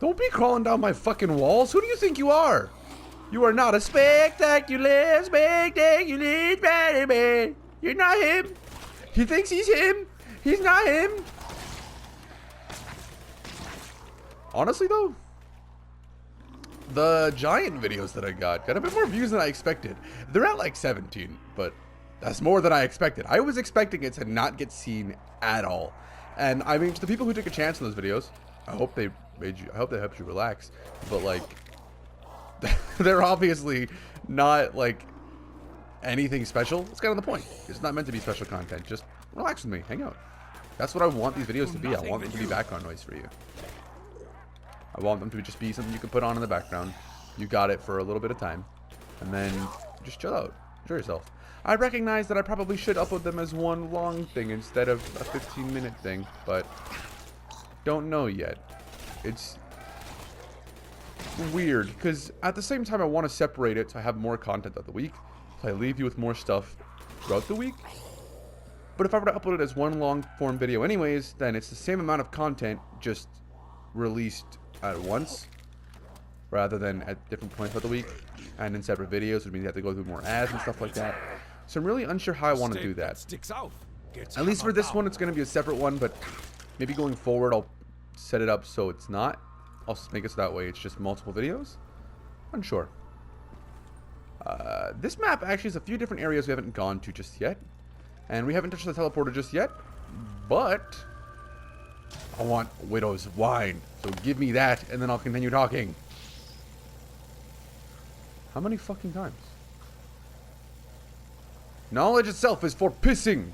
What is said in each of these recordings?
Don't be crawling down my fucking walls. Who do you think you are? You are not a spectacular Spider-Man. You're not him. He thinks he's him. He's not him. Honestly, though, the giant videos that I got a bit more views than I expected. They're at like 17, but that's more than I expected. I was expecting it to not get seen at all. And I mean, to the people who took a chance in those videos, I hope they helped you relax. But like, they're obviously not like anything special. It's kind of the point. It's not meant to be special content. Just relax with me, hang out. That's what I want these videos to be. I want them to be background noise for you. I want them to just be something you can put on in the background. You got it for a little bit of time. And then just chill out. Enjoy yourself. I recognize that I probably should upload them as one long thing instead of a 15-minute thing. But don't know yet. It's weird. Because at the same time I want to separate it so I have more content of the week. So I leave you with more stuff throughout the week. But if I were to upload it as one long form video anyways, then it's the same amount of content just released at once rather than at different points of the week and in separate videos, which means you have to go through more ads and stuff like that. So I'm really unsure how I want to do that. At least for this one, it's going to be a separate one, but maybe going forward, I'll set it up so it's not. I'll make it so that way it's just multiple videos. Unsure. This map actually has a few different areas we haven't gone to just yet. And we haven't touched the teleporter just yet. But I want Widow's Wine. So give me that, and then I'll continue talking. How many fucking times? Knowledge itself is for pissing.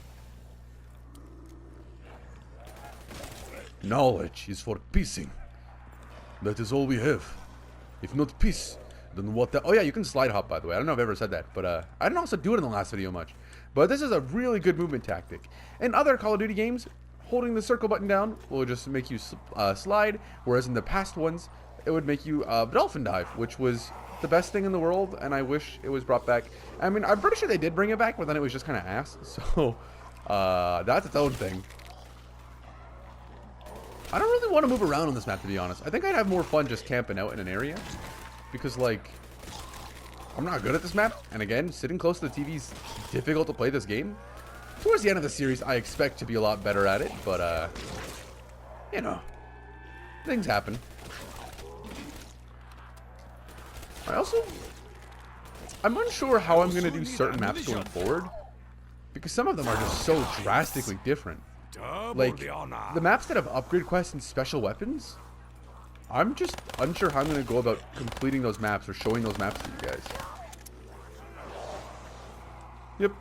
Knowledge is for pissing. That is all we have. If not piss, then what the... Oh yeah, you can slide hop, by the way. I don't know if I've ever said that, but I didn't also do it in the last video much. But this is a really good movement tactic. In other Call of Duty games, holding the circle button down will just make you slide, whereas in the past ones, it would make you dolphin dive, which was the best thing in the world, and I wish it was brought back. I mean, I'm pretty sure they did bring it back, but then it was just kind of ass, so that's its own thing. I don't really want to move around on this map, to be honest. I think I'd have more fun just camping out in an area, because, like, I'm not good at this map, and again, sitting close to the TV is difficult to play this game. Towards the end of the series, I expect to be a lot better at it, but, you know, things happen. I'm unsure how I'm going to do certain maps going forward, because some of them are just so drastically different. Like, the maps that have upgrade quests and special weapons, I'm just unsure how I'm going to go about completing those maps or showing those maps to you guys. Yep.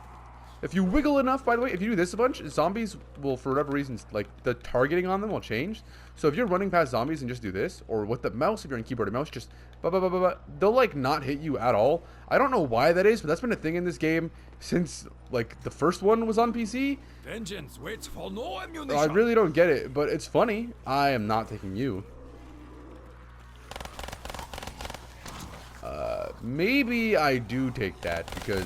If you wiggle enough, by the way, if you do this a bunch, zombies will, for whatever reason, like, the targeting on them will change. So if you're running past zombies and just do this, or with the mouse, if you're on keyboard and mouse, just they'll, like, not hit you at all. I don't know why that is, but that's been a thing in this game since, like, the first one was on PC. Vengeance waits for no ammunition. I really don't get it, but it's funny. I am not taking you. Maybe I do take that, because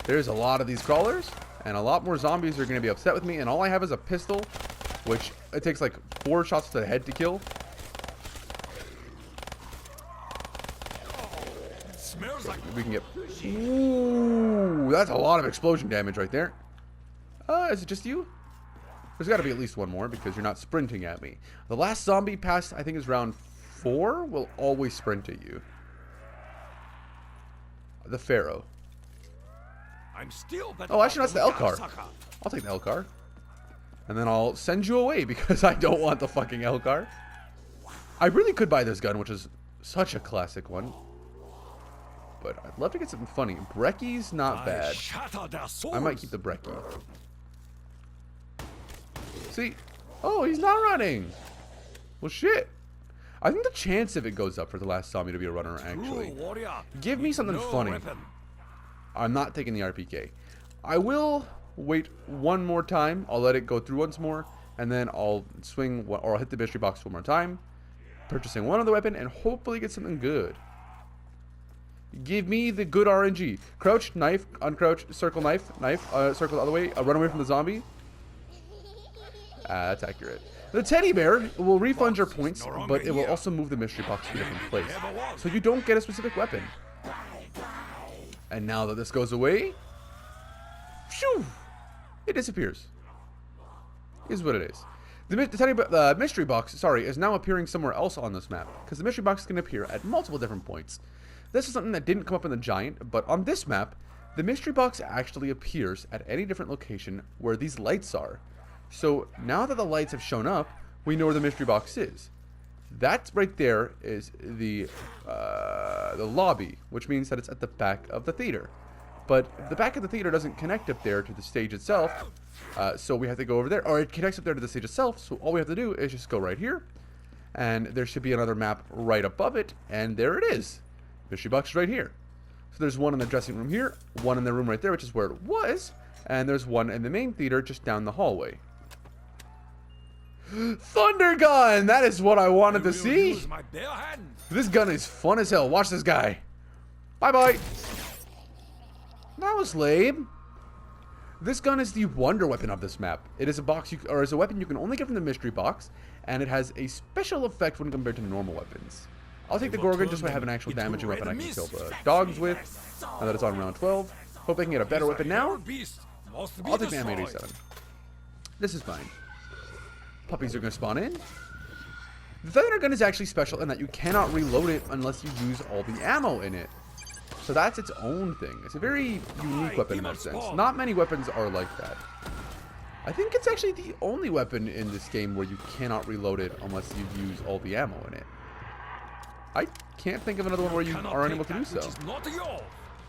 there's a lot of these crawlers, and a lot more zombies are going to be upset with me, and all I have is a pistol, which it takes like 4 shots to the head to kill. Smells like We can get... Ooh, that's a lot of explosion damage right there. Is it just you? There's got to be at least one more, because you're not sprinting at me. The last zombie past, I think, is round 4, will always sprint at you. The Pharaoh. I'm still Oh, actually, that's the L car. I'll take the L car. And then I'll send you away because I don't want the fucking L car. I really could buy this gun, which is such a classic one. But I'd love to get something funny. Breckie's not bad. I might keep the Breckie. See? Oh, he's not running. Well, shit. I think the chance of it goes up for the last zombie to be a runner, actually. Give me something funny. I'm not taking the RPK. I will wait one more time. I'll let it go through once more, and then I'll swing, or I'll hit the mystery box one more time, purchasing one other weapon, and hopefully get something good. Give me the good RNG. Crouch, knife, uncrouch, circle, knife, circle the other way, run away from the zombie. That's accurate. The teddy bear will refund your points, but it will also move the mystery box to a different place. So you don't get a specific weapon. And now that this goes away, phew, it disappears. Is what it is. The mystery box, sorry, is now appearing somewhere else on this map, because the mystery box can appear at multiple different points. This is something that didn't come up in the Giant, but on this map, the mystery box actually appears at any different location where these lights are. So now that the lights have shown up, we know where the mystery box is. That right there is the lobby, which means that it's at the back of the theater. But the back of the theater doesn't connect up there to the stage itself, so we have to go over there. Or it connects up there to the stage itself, so all we have to do is just go right here. And there should be another map right above it, and there it is. Mystery box is right here. So there's one in the dressing room here, one in the room right there, which is where it was, and there's one in the main theater just down the hallway. Thunder gun! That is what I wanted to see. This gun is fun as hell. Watch this guy. Bye-bye. That was lame. This gun is the wonder weapon of this map. It is a weapon you can only get from the mystery box, and it has a special effect when compared to normal weapens. I'll take the Gorgon just so I have an actual damaging weapon I can kill the dogs with, now that it's on round 12. Hope I can get a better weapon now. I'll take the M87. This is fine. Puppies are going to spawn in. The Thunder gun is actually special in that you cannot reload it unless you use all the ammo in it. So that's its own thing. It's a very unique weapon in that sense. Not many weapons are like that. I think it's actually the only weapon in this game where you cannot reload it unless you use all the ammo in it. I can't think of another one where you are unable to do so.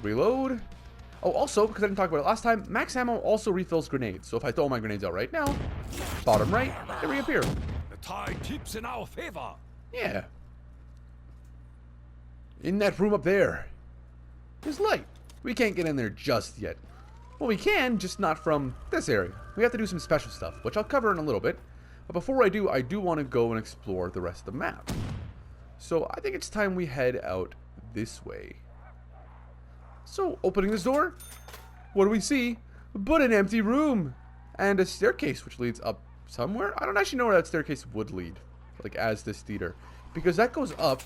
Reload. Oh, also, because I didn't talk about it last time, max ammo also refills grenades. So if I throw my grenades out right now, bottom right, they reappear. The tide tips in our favor. Yeah. In that room up there, there's light. We can't get in there just yet. Well, we can, just not from this area. We have to do some special stuff, which I'll cover in a little bit. But before I do want to go and explore the rest of the map. So I think it's time we head out this way. So, opening this door, what do we see? But an empty room. And a staircase which leads up somewhere. I don't actually know where that staircase would lead, like as this theater. Because that goes up,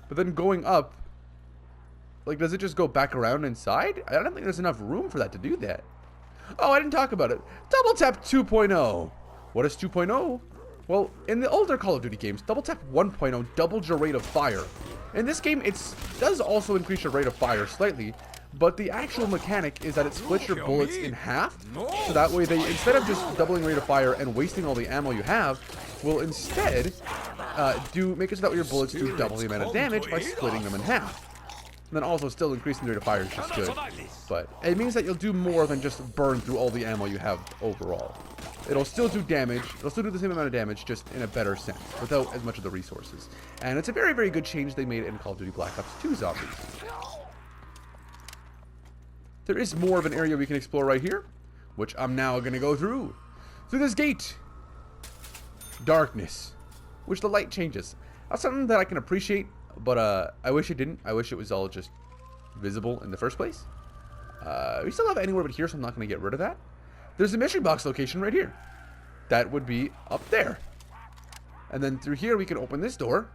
but then going up, like does it just go back around inside? I don't think there's enough room for that to do that. Oh, I didn't talk about it. Double Tap 2.0. What is 2.0? Well, in the older Call of Duty games, Double Tap 1.0 doubled your rate of fire. In this game, it does also increase your rate of fire slightly, but the actual mechanic is that it splits your bullets in half, so that way they, instead of just doubling rate of fire and wasting all the ammo you have, will instead make it so that your bullets do double the amount of damage by splitting them in half. And then also still increasing the rate of fire is just good, but it means that you'll do more than just burn through all the ammo you have overall. It'll still do damage, it'll still do the same amount of damage, just in a better sense, without as much of the resources. And it's a very, very good change they made in Call of Duty Black Ops 2 Zombies. There is more of an area we can explore right here, which I'm now going to go through. Through this gate. Darkness. Which the light changes. That's something that I can appreciate, but I wish it didn't. I wish it was all just visible in the first place. We still have anywhere but here, so I'm not going to get rid of that. There's a mystery box location right here. That would be up there. And then through here we can open this door.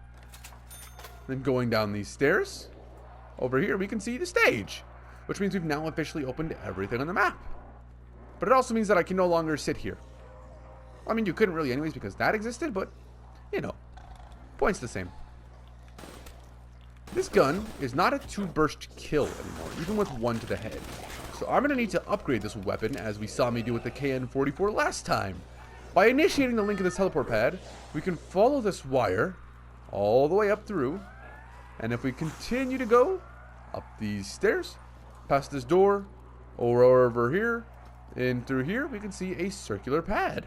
Then going down these stairs, over here we can see the stage. Which means we've now officially opened everything on the map. But it also means that I can no longer sit here. I mean, you couldn't really anyways because that existed, but, you know, point's the same. This gun is not a 2-burst kill anymore, even with 1 to the head. So I'm going to need to upgrade this weapon as we saw me do with the KN-44 last time. By initiating the link in this teleport pad, we can follow this wire all the way up through. And if we continue to go up these stairs, past this door, or over here, and through here, we can see a circular pad.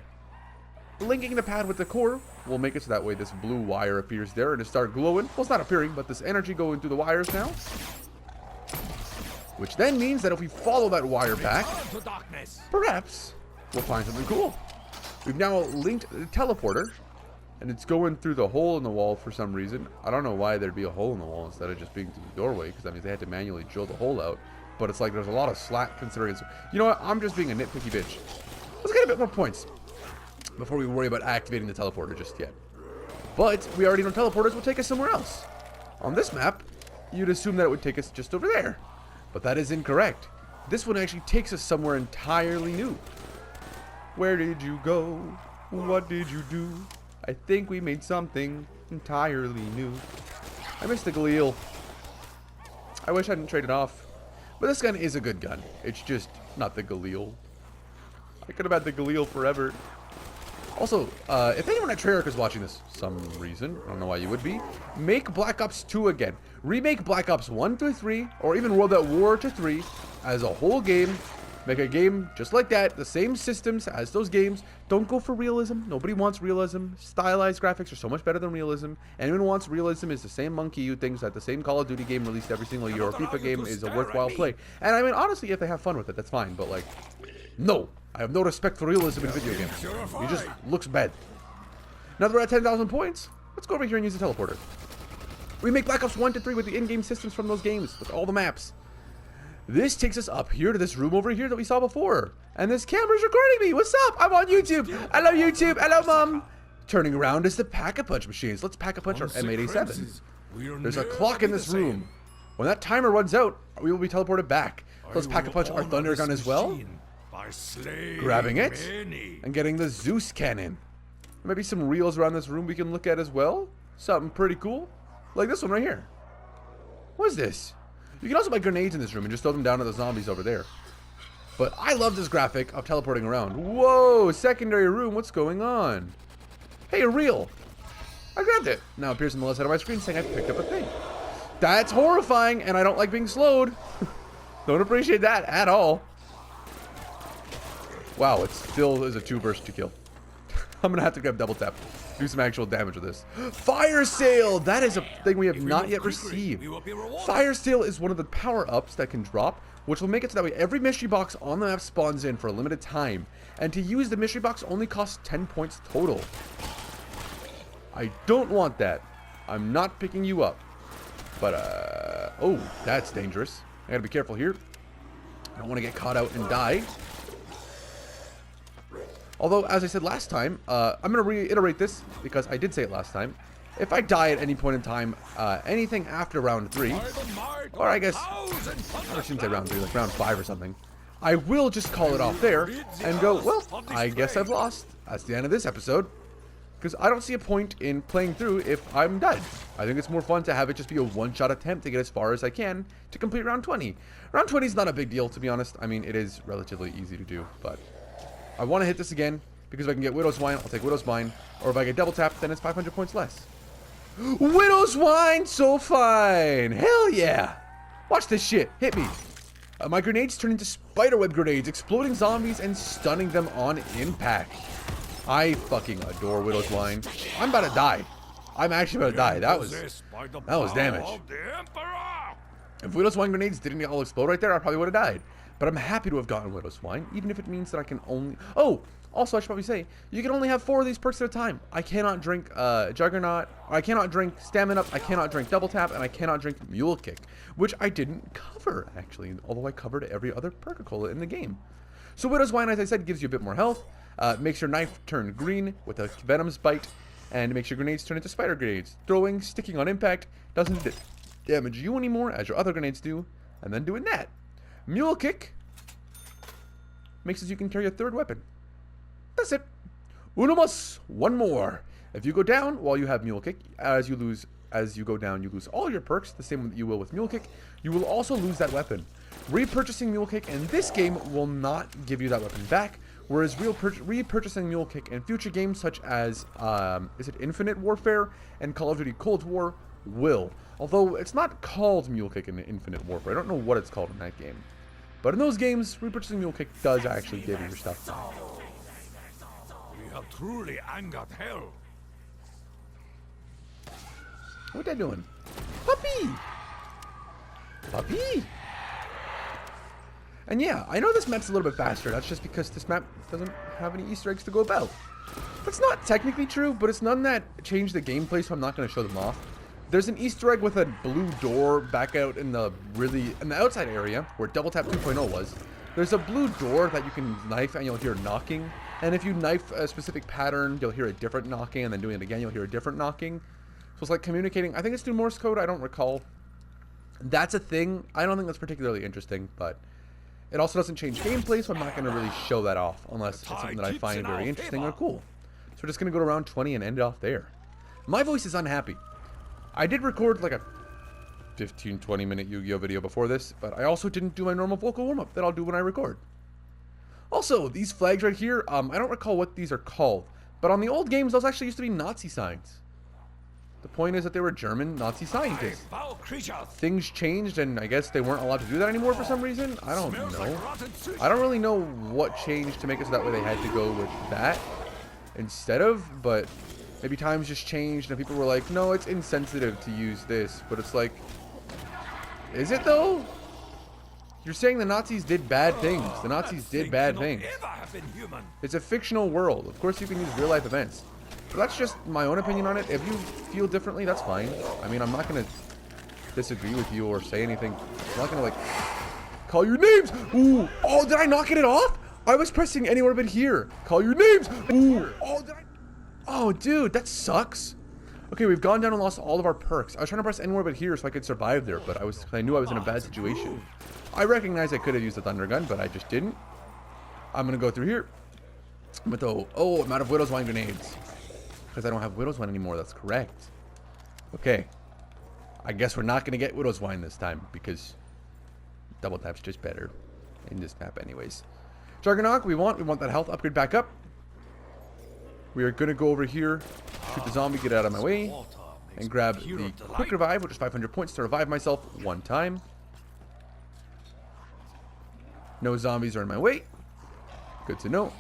Linking the pad with the core will make it so that way this blue wire appears there and it starts glowing. Well, it's not appearing, but this energy going through the wires now. Which then means that if we follow that wire back, perhaps we'll find something cool. We've now linked the teleporter, and it's going through the hole in the wall for some reason. I don't know why there'd be a hole in the wall instead of just being through the doorway, because that means they had to manually drill the hole out. But it's like there's a lot of slack considering it's... You know what? I'm just being a nitpicky bitch. Let's get a bit more points. before we worry about activating the teleporter just yet. But we already know teleporters will take us somewhere else. On this map, you'd assume that it would take us just over there. But that is incorrect. This one actually takes us somewhere entirely new. Where did you go? What did you do? I think we made something entirely new. I missed the Galil. I wish I hadn't traded off. But this gun is a good gun. It's just not the Galil. I could have had the Galil forever. Also, if anyone at Treyarch is watching this some reason, I don't know why you would be, make Black Ops 2 again. Remake Black Ops 1 through 3, or even World at War to 3 as a whole game. Make a game just like that, the same systems as those games. Don't go for realism. Nobody wants realism. Stylized graphics are so much better than realism. Anyone who wants realism is the same monkey who thinks that the same Call of Duty game released every single year or FIFA game is a worthwhile play. And I mean, honestly, if they have fun with it, that's fine. But like, no. I have no respect for realism in video games. It just looks bad. Now that we're at 10,000 points, let's go over here and use the teleporter. We make Black Ops 1 to 3 with the in-game systems from those games, with all the maps. This takes us up here to this room over here that we saw before. And this camera's recording me. What's up? I'm on YouTube. Hello, YouTube. Hello, Mom. Turning around is the Pack-a-Punch machines. Let's Pack-a-Punch our M8A7. There's a clock in this room. When that timer runs out, we will be teleported back. Let's Pack-a-Punch our Thunder Gun as well. Grabbing it and getting the Zeus cannon. Maybe some reels around this room we can look at as well. Something pretty cool. Like this one right here. What is this? You can also buy grenades in this room and just throw them down to the zombies over there. But I love this graphic of teleporting around. Whoa, secondary room, what's going on? Hey, a reel. I grabbed it. Now it appears on the left side of my screen saying I picked up a thing. That's horrifying, and I don't like being slowed. Don't appreciate that at all. Wow, it still is a 2-burst to kill. I'm gonna have to grab double tap. Do some actual damage with this. Fire Sale! That is a thing we have not yet received. Fire Sale is one of the power-ups that can drop, which will make it so that way every mystery box on the map spawns in for a limited time. And to use the mystery box only costs 10 points total. I don't want that. I'm not picking you up. But, oh, that's dangerous. I gotta be careful here. I don't want to get caught out and die. Although, as I said last time, I'm going to reiterate this because I did say it last time. If I die at any point in time, anything after round 3, or I guess, I shouldn't say round 3, like round 5 or something, I will just call it off there and go, well, I guess I've lost. That's the end of this episode. Because I don't see a point in playing through if I'm dead. I think it's more fun to have it just be a one-shot attempt to get as far as I can to complete round 20. Round 20 is not a big deal, to be honest. I mean, it is relatively easy to do, but I want to hit this again, because if I can get Widow's Wine, I'll take Widow's Wine. Or if I get double tap, then it's 500 points less. Widow's Wine, so fine. Hell yeah. Watch this shit. Hit me. My grenades turn into spiderweb grenades, exploding zombies and stunning them on impact. I fucking adore Widow's Wine. I'm about to die. I'm actually about to die. That was damage. If Widow's Wine grenades didn't all explode right there, I probably would have died. But I'm happy to have gotten Widow's Wine, even if it means that I can only... Oh, also I should probably say, you can only have 4 of these perks at a time. I cannot drink Juggernaut, I cannot drink Stamina, I cannot drink Double Tap, and I cannot drink Mule Kick, which I didn't cover, actually, although I covered every other Perk-a-Cola in the game. So Widow's Wine, as I said, gives you a bit more health, makes your knife turn green with a Venom's Bite, and makes your grenades turn into spider grenades. Throwing, sticking on impact, doesn't damage you anymore, as your other grenades do, and then doing that. Mule Kick makes it so you can carry a 3rd weapon. That's it. Uno mas, one more. If you go down while you have Mule Kick, as you go down, you lose all your perks, the same that you will with Mule Kick. You will also lose that weapon. Repurchasing Mule Kick in this game will not give you that weapon back, whereas repurchasing Mule Kick in future games such as, is it Infinite Warfare and Call of Duty Cold War will. Although it's not called Mule Kick in Infinite Warfare. I don't know what it's called in that game. But in those games, repurchasing Mule Kick does actually give you your stuff back. We have truly angered hell. What they doing? Puppy! Puppy! And yeah, I know this map's a little bit faster. That's just because this map doesn't have any Easter eggs to go about. That's not technically true, but it's none that change the gameplay, so I'm not going to show them off. There's an Easter egg with a blue door back out in the outside area where Double Tap 2.0 was. There's a blue door that you can knife and you'll hear knocking. And if you knife a specific pattern, you'll hear a different knocking, and then doing it again, you'll hear a different knocking. So it's like communicating. I think it's through Morse code. I don't recall. That's a thing. I don't think that's particularly interesting, but it also doesn't change gameplay, so I'm not going to really show that off unless it's something that I find very interesting or cool. So we're just going to go to round 20 and end it off there. My voice is unhappy. I did record like a 15-20 minute Yu-Gi-Oh video before this, but I also didn't do my normal vocal warm-up that I'll do when I record. Also, these flags right here, I don't recall what these are called, but on the old games, those actually used to be Nazi signs. The point is that they were German Nazi scientists. Things changed, and I guess they weren't allowed to do that anymore for some reason. I don't know. I don't really know what changed to make it so that way they had to go with that instead of, but maybe times just changed and people were like, no, it's insensitive to use this. But it's like, is it though? You're saying the Nazis did bad things. The Nazis did bad things. It's a fictional world. Of course you can use real life events. But that's just my own opinion on it. If you feel differently, that's fine. I mean, I'm not going to disagree with you or say anything. I'm not going to, like, call your names. Ooh. Oh, did I not get it off? I was pressing anywhere but here. Call your names. Ooh. Oh, did I... Oh, dude, that sucks. Okay, we've gone down and lost all of our perks. I was trying to press anywhere but here so I could survive there, but I knew I was in a bad situation. I recognize I could have used the thunder gun, but I just didn't. I'm going to go through here. I'm going to throw... Oh, I'm out of Widow's Wine grenades. Because I don't have Widow's Wine anymore, that's correct. Okay. I guess we're not going to get Widow's Wine this time, because double tap's just better in this map anyways. Juggernaut, we want that health upgrade back up. We are going to go over here, shoot the zombie, get out of my way, and grab the quick revive, which is 500 points to revive myself one time. No zombies are in my way. Good to know.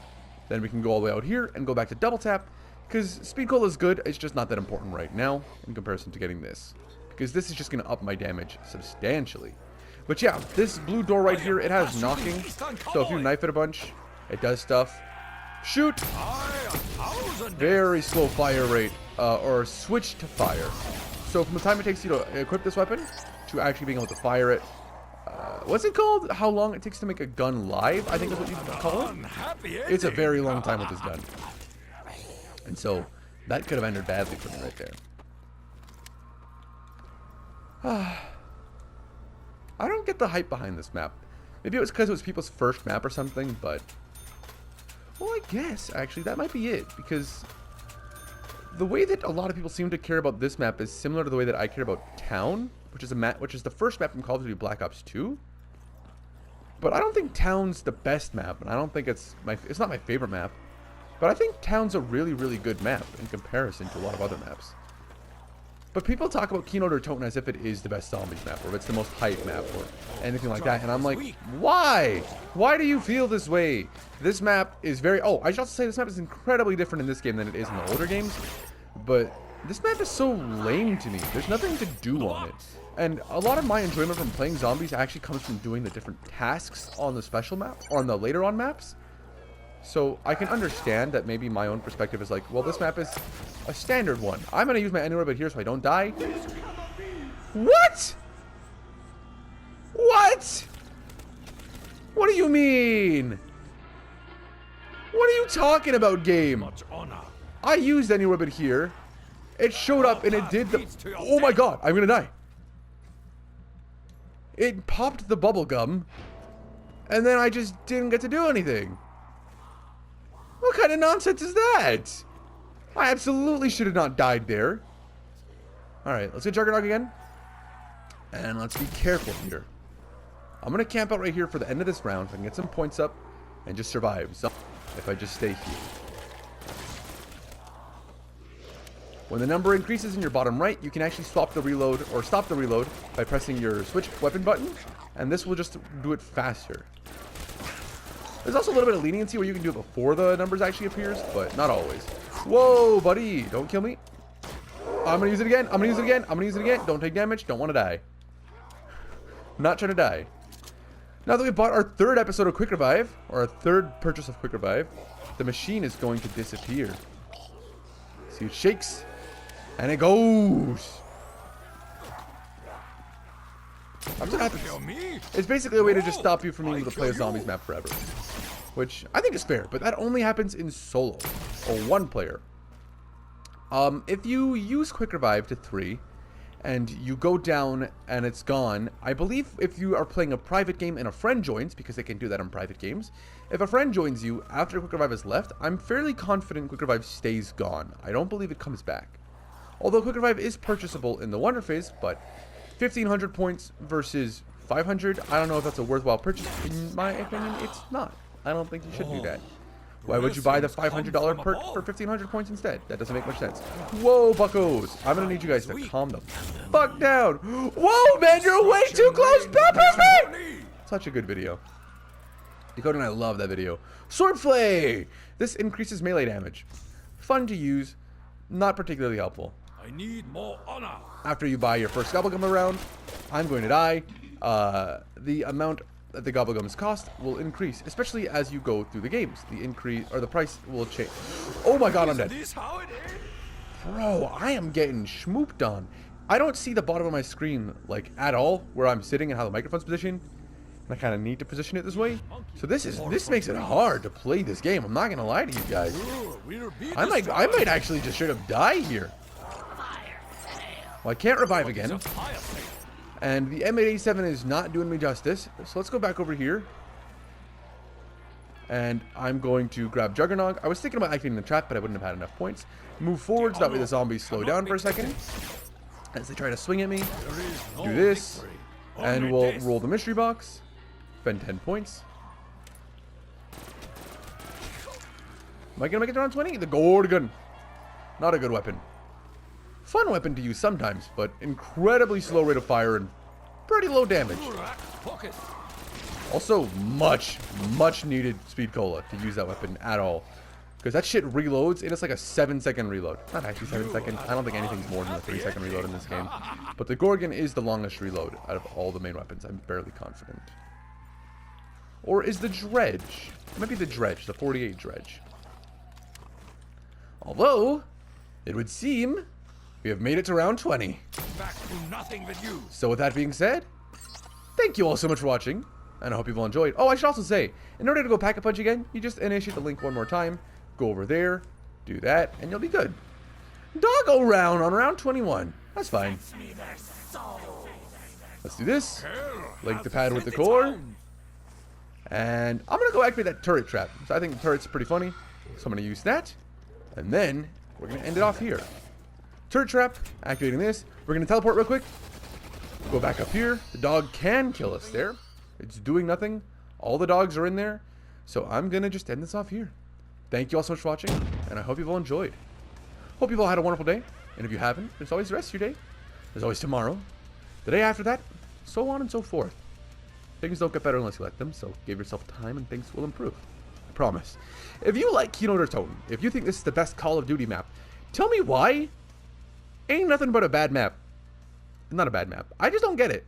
Then we can go all the way out here and go back to double tap. Because speed cola is good, it's just not that important right now in comparison to getting this. Because this is just going to up my damage substantially. But yeah, this blue door right here, it has knocking. So if you knife it a bunch, it does stuff. Shoot! Very slow fire rate, or switch to fire. So from the time it takes you to equip this weapon, to actually being able to fire it, what's it called? How long it takes to make a gun live, I think is what you call it. It's a very long time with this gun. And so, that could have ended badly for me right there. I don't get the hype behind this map. Maybe it was because it was people's first map or something, but... Well, I guess, actually, that might be it. Because the way that a lot of people seem to care about this map is similar to the way that I care about Town, which is the first map from Call of Duty Black Ops 2. But I don't think Town's the best map, and I don't think it's not my favorite map. But I think Town's a really, really good map in comparison to a lot of other maps. But people talk about Kino Der Toten as if it is the best zombies map, or if it's the most hype map, or anything like that. And I'm like, why? Why do you feel this way? This map is very... Oh, I should also say this map is incredibly different in this game than it is in the older games. But this map is so lame to me. There's nothing to do on it. And a lot of my enjoyment from playing zombies actually comes from doing the different tasks on the special map, or on the later on maps. So I can understand that maybe my own perspective is like, well, this map is a standard one. I'm going to use my anywhere but here so I don't die. What? What? What do you mean? What are you talking about, game? I used anywhere but here. It showed up and it did the... Oh my god, I'm going to die. It popped the bubble gum. And then I just didn't get to do anything. What kind of nonsense is that? I absolutely should have not died there. Alright, let's get Juggernaut again. And let's be careful here. I'm going to camp out right here for the end of this round. So I can get some points up and just survive. So if I just stay here. When the number increases in your bottom right, you can actually swap the reload or stop the reload by pressing your switch weapon button. And this will just do it faster. There's also a little bit of leniency where you can do it before the numbers actually appears, but not always. Whoa, buddy. Don't kill me. I'm going to use it again. I'm going to use it again. I'm going to use it again. Don't take damage. Don't want to die. Not trying to die. Now that we bought our third episode of Quick Revive, or our third purchase of Quick Revive, the machine is going to disappear. See, it shakes. And it goes. I'm just happy. It's basically a way to just stop you from being able to play a zombies map forever. which I think is fair, but that only happens in solo or one player. If you use quick revive to 3 and you go down and it's gone, I believe if you are playing a private game and a friend joins, because they can do that on private games, if a friend joins you after quick revive is left, I'm fairly confident quick revive stays gone. I don't believe it comes back. Although quick revive is purchasable in the wonder phase, but 1500 points versus 500, I don't know if that's a worthwhile purchase. In my opinion, it's not. I don't think you should do that. Why would you buy the $500 perk for 1500 points instead? That doesn't make much sense. Whoa, buckos. I'm going to need you guys to calm the fuck down. Whoa, man, you're way too close. Me. Such a good video. Dakota and I love that video. Swordflay. This increases melee damage. Fun to use. Not particularly helpful. I need more honor. After you buy your first gobblegum round, I'm going to die. The amount that the gobblegums cost will increase, especially as you go through the games. The increase or the price will change. Oh my god, I'm dead. Is this how it is? Bro, I am getting schmooped on. I don't see the bottom of my screen like at all where I'm sitting and how the microphone's positioned. And I kind of need to position it this way. So this makes it hard to play this game. I'm not gonna lie to you guys. I might actually just straight up die here. Well, I can't revive again. And the M887 is not doing me justice. So let's go back over here. And I'm going to grab Juggernog. I was thinking about activating the trap, but I wouldn't have had enough points. Move forward so that way the zombies slow down for a second. As they try to swing at me. Do this. And we'll roll the mystery box. Spend 10 points. Am I going to make it around 20? The Gorgon. Not a good weapon. Fun weapon to use sometimes, but incredibly slow rate of fire and pretty low damage. Also, much needed speed cola to use that weapon at all. Because that shit reloads, and it's like a 7-second reload. Not actually 7 seconds. I don't think anything's more than a 3-second reload in this game. But the Gorgon is the longest reload out of all the main weapons. I'm fairly confident. Or is the Dredge? It might be the Dredge, the 48 Dredge. Although, it would seem we have made it to round 20. Back to nothing but you. So with that being said, thank you all so much for watching, and I hope you've all enjoyed. Oh, I should also say, in order to go Pack-a-Punch again, you just initiate the link one more time, go over there, do that, and you'll be good. Doggo round on round 21. That's fine. Let's do this. Link the pad with the core. And I'm going to go activate that turret trap. So I think the turret's pretty funny. So I'm going to use that. And then we're going to end it off here. Turret trap, activating this. We're going to teleport real quick. Go back up here. The dog can kill us there. It's doing nothing. All the dogs are in there. So I'm going to just end this off here. Thank you all so much for watching. And I hope you've all enjoyed. Hope you've all had a wonderful day. And if you haven't, there's always the rest of your day. There's always tomorrow. The day after that. So on and so forth. Things don't get better unless you let them. So give yourself time and things will improve. I promise. If you like Kino Der Toten, if you think this is the best Call of Duty map, tell me why. Ain't nothing but a bad map. Not a bad map. I just don't get it.